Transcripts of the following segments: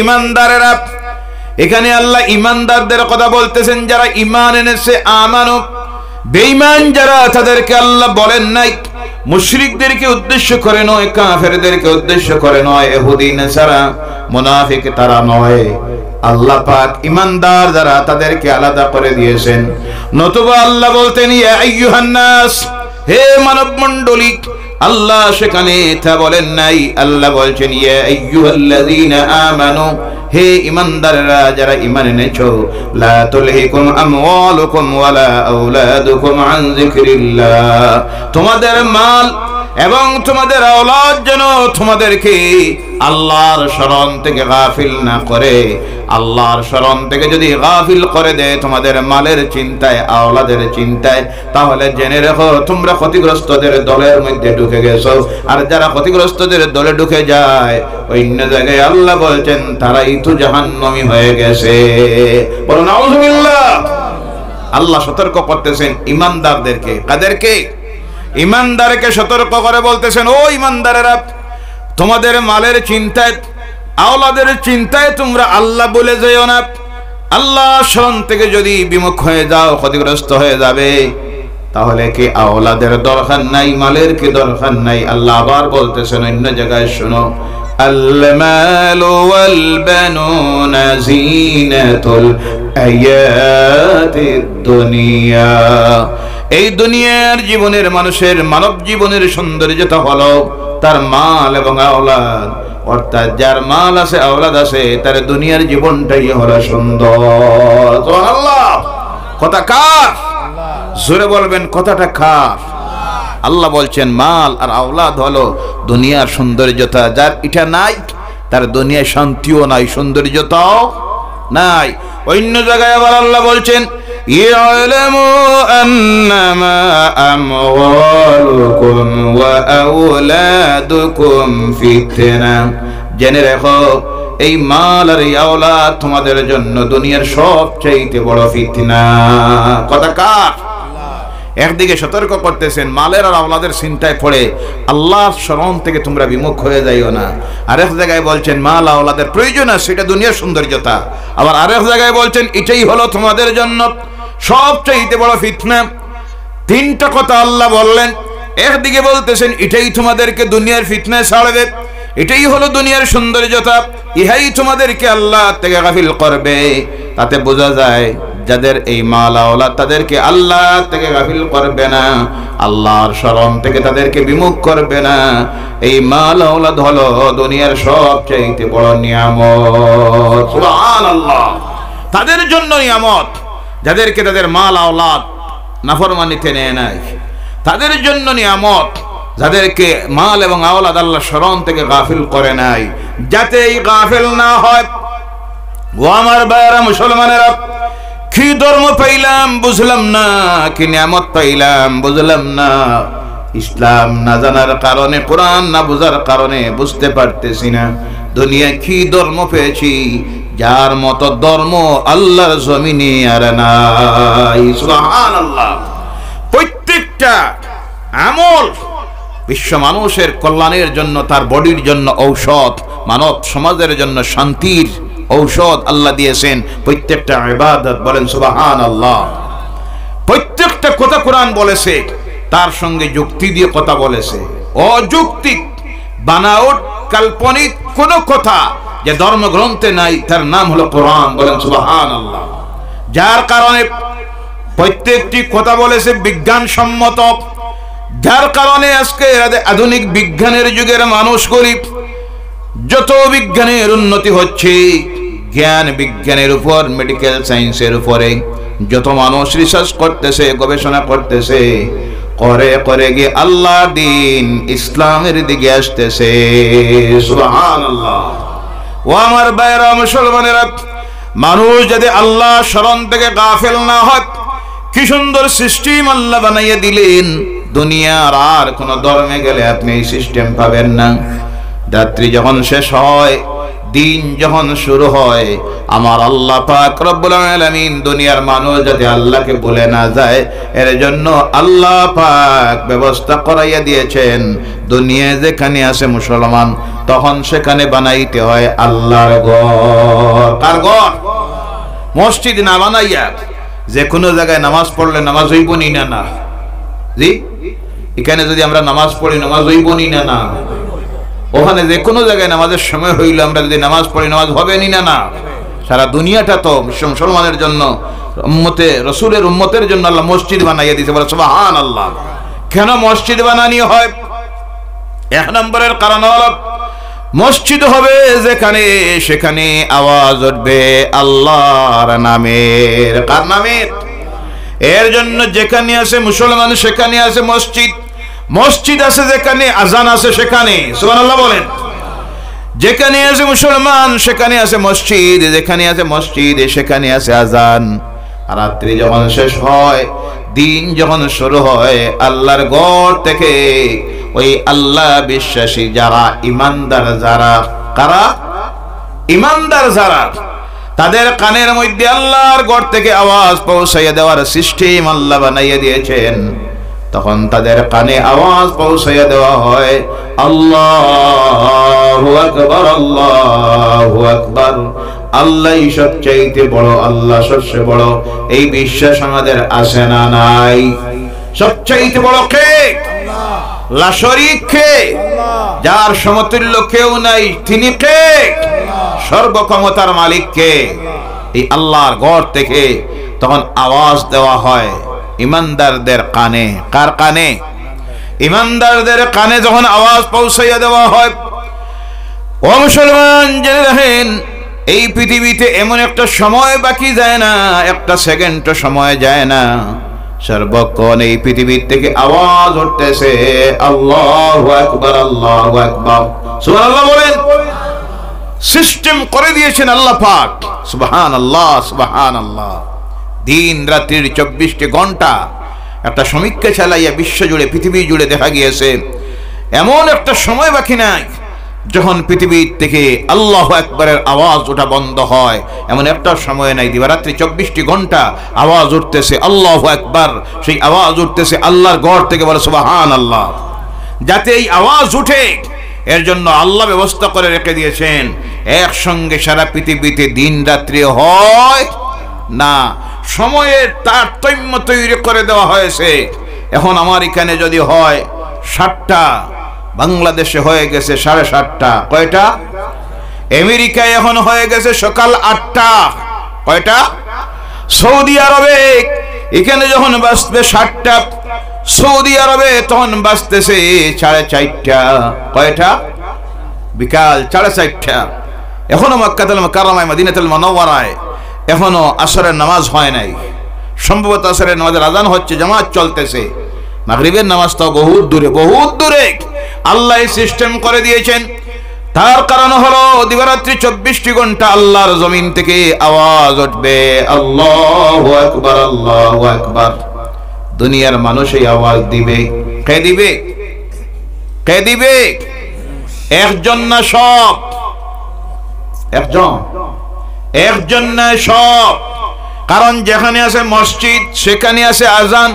ঈমানদারেরা, এখানে আল্লাহ ঈমানদারদের কথা বলতেছেন যারা ঈমান এনেছে। আমানু, বেঈমান যারা তাদেরকে আল্লাহ বলেন নাই। মুশরিকদেরকে উদ্দেশ্য করে নয়, কাফেরদেরকে উদ্দেশ্য করে নয়, ইহুদি নাসারা মুনাফিক তারা নয়। আল্লাহ পাক ঈমানদার যারা তাদেরকে আলাদা করে দিয়েছেন। নতুবা আল্লাহ বলতেন ইয়া আইয়ুহান নাস, হে মানব মণ্ডলী। আল্লাহ সেখানে তা বলেন নাই। আল্লাহ বলছেন ইয়া আইয়ুহাল্লাযীনা আমানু, হে ঈমানদাররা যারা ঈমান এনেছো। লা তুলহিকুম আমওয়ালুকুম ওয়ালা আওলাদুকুম আন যিকরিল্লাহ, তোমাদের মাল এবং তোমাদের আওলাদ যেন তোমাদেরকে আল্লাহর স্মরণ থেকে গাফিল না করে। আল্লাহর স্মরণ থেকে যদি গাফিল করে দেয় তোমাদের মালের চিন্তায়, আওলাদের চিন্তায়, তাহলে জেনে রেখো তোমরা ক্ষতিগ্রস্তদের দলের মধ্যে ঢুকে গেছো। আর যারা ক্ষতিগ্রস্তদের দলে ঢুকে যায়, অন্য জায়গায় আল্লাহ বলছেন তারাই তো জাহান্নামী হয়ে গেছে। বলো নাউযুবিল্লাহ। আল্লাহ সতর্ক করতেছেন ঈমানদারদেরকে। কাদেরকে? ঈমানদারকে সতর্ক করে বলতেছেন, ও ঈমানদারেরা, তোমাদের মালের চিন্তায়, আওলাদের চিন্তায় তোমরা আল্লাহ বলে যেও না। আল্লাহ স্মরণ থেকে যদি বিমুখ হয়ে যাও, ক্ষতিগ্রস্ত হয়ে যাবে। তাহলে কি আওলাদের দরকার নাই, মালের কি দরকার নাই? আল্লাহ আবার বলতেছেন অন্য জায়গায়, শোনো, আল মালু ওয়াল বানুনা জিনাতুল হায়াতিদ দুনিয়া, এই দুনিয়ার জীবনের মানুষের মানব জীবনের সৌন্দর্যতা হলো তার মাল এবং আওলাদ। অর্থাৎ যার মাল আছে, আওলাদ আছে, তার দুনিয়ার জীবনটাই হলো সুন্দর। সুবহানাল্লাহ। কথা কার? জোরে বলবেন, কথাটা কার? আল্লাহ বলছেন মাল আর আওলাদ হলো দুনিয়ার সৌন্দর্যতা। যার এটা নাই তার দুনিয়ায় শান্তিও নাই, সৌন্দর্যতাও নাই। অন্য জায়গায় আবার আল্লাহ বলছেন ইয়ালামু আন্নামা আমওয়ালুকুম ওয়া আওলাদুকুম ফিতনা, জেনে রাখো এই মাল আর এই আওলাদ তোমাদের জন্য দুনিয়ার সবচেয়ে বড় ফিতনা। কথা কার? একদিকে সতর্ক করতেছেন মালের আর আওলাদের চিন্তায় পড়ে আল্লাহর স্মরণ থেকে তোমরা বিমুখ হয়ে যাইও না। আরেক জায়গায় বলছেন মাল আওলাদের প্রয়োজন আছে, সেটা দুনিয়ার সৌন্দর্যতা। আবার আরেক জায়গায় বলছেন এটাই হলো তোমাদের জন্য সবচেয়ে বড় ফিতনা। তিনটা কথা আল্লাহ বললেন। একদিকে বলতেছেন এটাই তোমাদেরকে দুনিয়ার ফিতনায় ছাড়বে, এটাই হলো দুনিয়ার সৌন্দর্যতা, ইহাই তোমাদেরকে আল্লাহ থেকে গাফিল করবে। তাতে বোঝা যায় যাদের এই মাল আওলাদ তাদেরকে আল্লাহ থেকে গাফিল করবে না, আল্লাহর স্মরণ থেকে তাদেরকে বিমুখ করবে না। এই মাল আওলাদ হলো দুনিয়ার সবচেয়ে বড় নিয়ামত। সুবহানাল্লাহ। তাদের জন্য নিয়ামত যাদেরকে তাদের মাল আওলাদ নাফরমানিতে নেয় নাই। তাদের জন্য নিয়ামত যাদেরকে মাল এবং আওলাদ আল্লাহ স্মরণ থেকে গাফিল করে নাই। যাতে এই গাফিল না হয়। ও আমার ভাইয়েরা মুসলমানেরা, কি ধর্ম পাইলাম বুঝলাম না, কি নিয়ামত পাইলাম বুঝলাম না। ইসলাম না জানার কারণে, কোরআন না বুঝার কারণে বুঝতে পারতেছি না দুনিয়া কি ধর্ম পেয়েছি যার মতো ধর্ম আল্লাহর জমিনে আর নাই। সুবহানাল্লাহ। প্রত্যেকটা আমল বিশ্ব মানুষের কল্যাণের জন্য, তার বডির জন্য ঔষধ, মানব সমাজের জন্য শান্তির ঔষধ আল্লাহ দিয়েছেন। প্রত্যেকটা ইবাদত, বলেন সুবহানাল্লাহ। প্রত্যেকটা কথা কোরআন বলেছে, তার সঙ্গে যুক্তি দিয়ে কথা বলেছে। অযৌক্তিক বানাওট কাল্পনিক কোন কথা যে ধর্মগ্রন্থে নাই তার নাম হলো কোরআন, বলেন সুবহানাল্লাহ। যার কারণে প্রত্যেকটি কথা বলেছে বিজ্ঞানসম্মত। যার কারণে আজকে আধুনিক বিজ্ঞানের যুগের মানুষগুলি যত বিজ্ঞানের উন্নতি হচ্ছে, জ্ঞান বিজ্ঞানের উপর, মেডিকেল সায়েন্সের উপরে যত মানুষ রিসার্চ করতেছে, গবেষণা করতেছে, করে করে গিয়ে আল্লাহ দিন ইসলামের দিকে আসতেছে। সুবহানাল্লাহ। ও আমার ভাইরা মুসলমানেরা, মানুষ যদি আল্লাহ স্মরণ থেকে গাফেল না হয়, কি সুন্দর সিস্টেম আল্লাহ বানাইয়ে দিলেন। দুনিয়ার আর কোন ধর্মে গেলে আপনি এই সিস্টেম পাবেন না। রাত্রি যখন শেষ হয়, দিন যখন শুরু হয় আমার আল্লাহ পাক রব্বুল আলামিন দুনিয়ার মানুষ যাতে আল্লাহকে ভুলে না যায় এর জন্য আল্লাহ পাক ব্যবস্থা করাইয়া দিয়েছেন দুনিয়ায় যেখানে আছে মুসলমান তখন সেখানে বানাইতে হয় আল্লাহর ঘর। কার ঘর? মসজিদ না বানাইয়া যে কোনো জায়গায় নামাজ পড়লে নামাজ হইব নি না? না জি, এখানে যদি আমরা নামাজ পড়ি নামাজ হইব নি না? না। ওখানে যে কোনো জায়গায় নামাজের সময় হইলে আমরা যদি নামাজ পড়ি নামাজ হবে নি না? না। সারা দুনিয়াটা তো মুসলমানের জন্য রসুলের উম্মতের জন্য আল্লাহ মসজিদ বানাইয়া দিয়েছে, বলে সুবহানাল্লাহ। কেন মসজিদ বানানি হয়? এক নম্বরের কারণ হলো মসজিদ হবে যেখানে সেখানে আওয়াজ উঠবে আল্লাহর নামের। কার নামের? এর জন্য যেখানে আছে মুসলমান সেখানে আছে মসজিদ, মসজিদ আছে যেখানে আজান আছে সেখানে, সুবহানাল্লাহ বলেন। যেখানে আছে মুসলমান সেখানে আছে মসজিদ, যেখানে আছে মসজিদ সেখানে আছে আজান। রাত্রি যখন শেষ হয় দিন যখন শুরু হয় আল্লাহর ঘর থেকে ওই আল্লাহ বিশ্বাসী যারা ইমানদার যারা, কারা? ইমানদার যারা, তাদের কানের মধ্যে আল্লাহর ঘর থেকে আওয়াজ পৌঁছাইয়া দেওয়ার সিস্টেম আল্লাহ বানাইয়া দিয়েছেন। তখন তাদের কানে আওয়াজ পৌঁছাইয়া দেওয়া হয় আল্লাহু আকবার, আল্লাহু আকবার, আল্লাহ সবচাইতে বড়, আল্লাহ সবচেয়ে বড়। এই বিশ্বাস আমাদের আছে না নাই? সবচাইতে বড় কে? লা শরীক কে? যার সমতুল্য কেউ নাই তিনি কে? সর্বক্ষমতার মালিক কে? এই আল্লাহর ঘর থেকে তখন আওয়াজ দেওয়া হয় ইমানদারদের কানে। কার কানে? ইমানদারদের কানে যখন আওয়াজ পৌঁছাইয়া দেওয়া হয়, ও মুসলমান জেনে রাখেন এই পৃথিবীতে এমন একটা সময় বাকি যায় না, একটা সেকেন্ডও সময় যায় না, সর্বক্ষণ এই পৃথিবীর থেকে আওয়াজ উঠতেছে আল্লাহু আকবার, আল্লাহু আকবার, সুবহানাল্লাহ বলেন। সিস্টেম করে দিয়েছেন আল্লাহ পাক, সুবহানাল্লাহ, সুবহানাল্লাহ। দিন রাত্রির 24টি ঘন্টা একটা সমীক্ষা চালাইয়া বিশ্ব জুড়ে পৃথিবী জুড়ে দেখা গিয়েছে এমন একটা সময় বাকি নাই যখন পৃথিবীর থেকে আল্লাহু আকবারের আওয়াজ ওঠা বন্ধ হয়। এমন একটা সময় নাই, দিবারাত্রি 24টি ঘন্টা আওয়াজ উঠতেছে আল্লাহু আকবার। সেই আওয়াজ উঠতেছে আল্লাহর ঘর থেকে, বলে সুবহানাল্লাহ। যাতে এই আওয়াজ উঠে এর জন্য আল্লাহ ব্যবস্থা করে রেখে দিয়েছেন একসঙ্গে সারা পৃথিবীতে দিন রাত্রি হয় না, সময়ের তারতম্য তৈরি করে দেওয়া হয়েছে। এখন আমার এখানে যদি হয় 7টা, বাংলাদেশে হয়ে গেছে 7:30। কয়টা? আমেরিকায় এখন হয়ে গেছে সকাল 8টা। কয়টা? সৌদি আরবে এখানে যখন বাজবে 7টা, সৌদি আরবে তখন বাজতেছে 4:30। কয়টা? বিকাল 4:30। এখনো মক্কাতুল মুকাররমায় মদিনাতুল মুনাওয়ারায় এখনো আসরের নামাজ হয় নাই। সম্ভবত আসরের নামাজের আজান হচ্ছে, জামাত চলতেছে। মাগরিবের নামাজটাও বহুত দূরে, বহুত দূরে। আল্লাহ সিস্টেম করে দিয়েছেন। তার কারণ হলো দিবারাত্রি 24টি ঘন্টা আল্লাহর জমিন থেকে আওয়াজ উঠবে আল্লাহু আকবার, আল্লাহু আকবার। দুনিয়ার মানুষ এই আওয়াজ দিবে। কে দিবে? কে দিবে? একজন না সব? একজন? একজন না সব। কারণ যেখানে আছে মসজিদ সেখানে আছে আজান।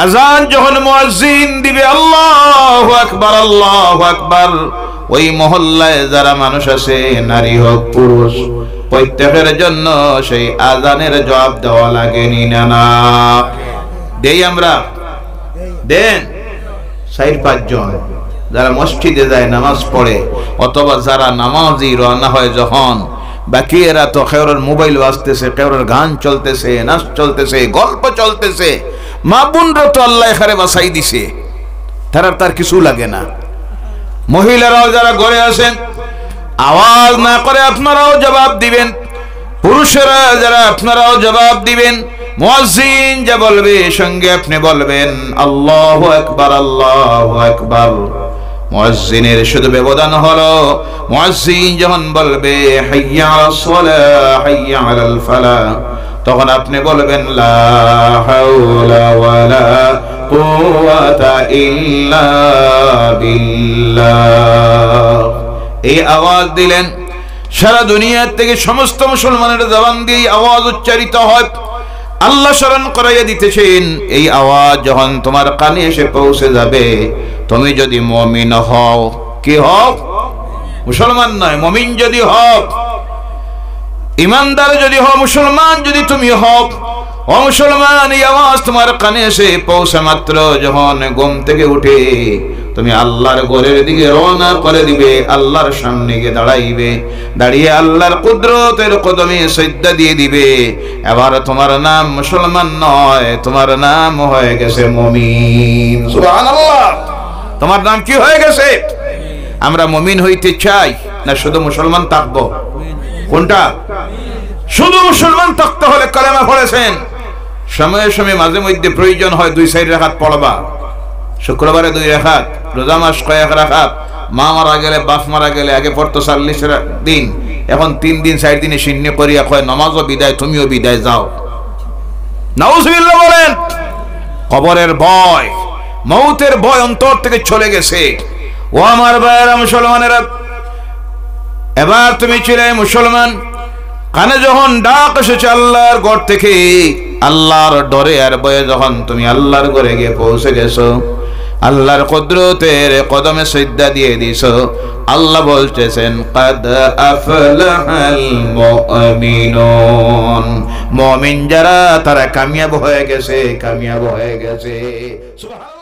আজান যখন মুয়াজ্জিন দিবে আল্লাহু আকবার, আল্লাহু আকবার, ওই মহল্লায় যারা মানুষ আছে নারী হোক পুরুষ প্রত্যেকের জন্য সেই আজানের জবাব দেওয়া লাগেনি না? না দেই আমরা? দেন 4-5 জন যারা মসজিদে যায় নামাজ পড়ে, অথবা যারা নামাজি রওনা হয় যখন, বাকি এরা তো কেউর মোবাইল বাজতেছে, কেউর গান চলতেছে, নাচ চলতেছে, গল্প চলতেছে। মা বোনরা তো আল্লাহ এখানে বাসাই দিছে, তার কিছু লাগে না। মহিলারাও যারা ঘরে আছেন আওয়াজ না করে আপনারাও জবাব দিবেন। পুরুষেরা যারা আপনারাও জবাব দিবেন। মুয়াজ্জিন যা বলবে সঙ্গে আপনি বলবেন আল্লাহু আকবার, আল্লাহু আকবার। মুয়াজ্জিনের শুধু ব্যবধান হলো মুয়াজ্জিন যখন বলবে হাইয়া আলাস সালাহ, হাইয়া আলাল ফালাহ, তখন আপনি বলবেন লা হাওলা ওয়ালা কুওয়াতা ইল্লা বিল্লাহ। এই আওয়াজ দিলেন সারা দুনিয়ার থেকে সমস্ত মুসলমানের জবান দিয়ে আওয়াজ উচ্চারিত হয়। আল্লাহ স্মরণ করাইয়া দিতেছেন, এই আওয়াজ যখন তোমার কানে এসে পৌঁছে যাবে, তুমি যদি মুমিন হও, কি হও? মুসলমান নয়, মুমিন যদি হও, ইমানদার যদি হও, মুসলমান যদি তুমি হও, ও মুসলমান, এই আওয়াজ তোমার কানে এসে পৌঁছে মাত্র যখন ঘুম থেকে উঠে তুমি আল্লাহর ঘরের দিকে রওনা করে দিবে, আল্লাহর সামনে গিয়ে দাঁড়াইবে, দাঁড়িয়ে আল্লাহর কুদরতের কদমে সিজদা দিয়ে দিবে। এবার তোমার নাম মুসলমান নয়, তোমার নাম হয়ে গেছে মুমিন। সুবহানাল্লাহ। তোমার নাম কি হয়ে গেছে? আমরা মুমিন হইতে চাই না শুধু মুসলমান থাকবো? কোনটা? শুধু মুসলমান থাকতে হলে কালেমা পড়েছেন, সময়ে সময়ে মাঝে মধ্যে প্রয়োজন হয় 2-4 রাকাত পড়বা। শুক্রবারে 2 রাকাত, রোজা মাস কয়েক রাকাত, মা মারা গেলে বাপ মারা গেলে আগে পড়তো 40 দিন, এখন 3 দিন 4 দিনে শূন্য করিয়া কয় নামাজও বিদায়, তুমিও বিদায় যাও। নাউজুবিল্লাহ বলেন। কবরের ভয়, মৌতের ভয় অন্তর থেকে চলে গেছে। ও আমার ভাইয়েরা মুসলমানেরা, এবার তুমি ছিলে মুসলমান, কানে যখন ডাক এসেছে আল্লাহর ঘর থেকে, আল্লাহর ডরে আর ভয়ে যখন তুমি আল্লাহর ঘরে গিয়ে পৌঁছে গেছো, আল্লাহর কুদরতের কদমে সিজদা দিয়ে দিছো, আল্লাহ বলতেছেন কাদ আফলাহাল মুমিনুন, মুমিন যারা তারা কামিয়াব হয়ে গেছে, কামিয়াব হয়ে গেছে। সুবহানাল্লাহ।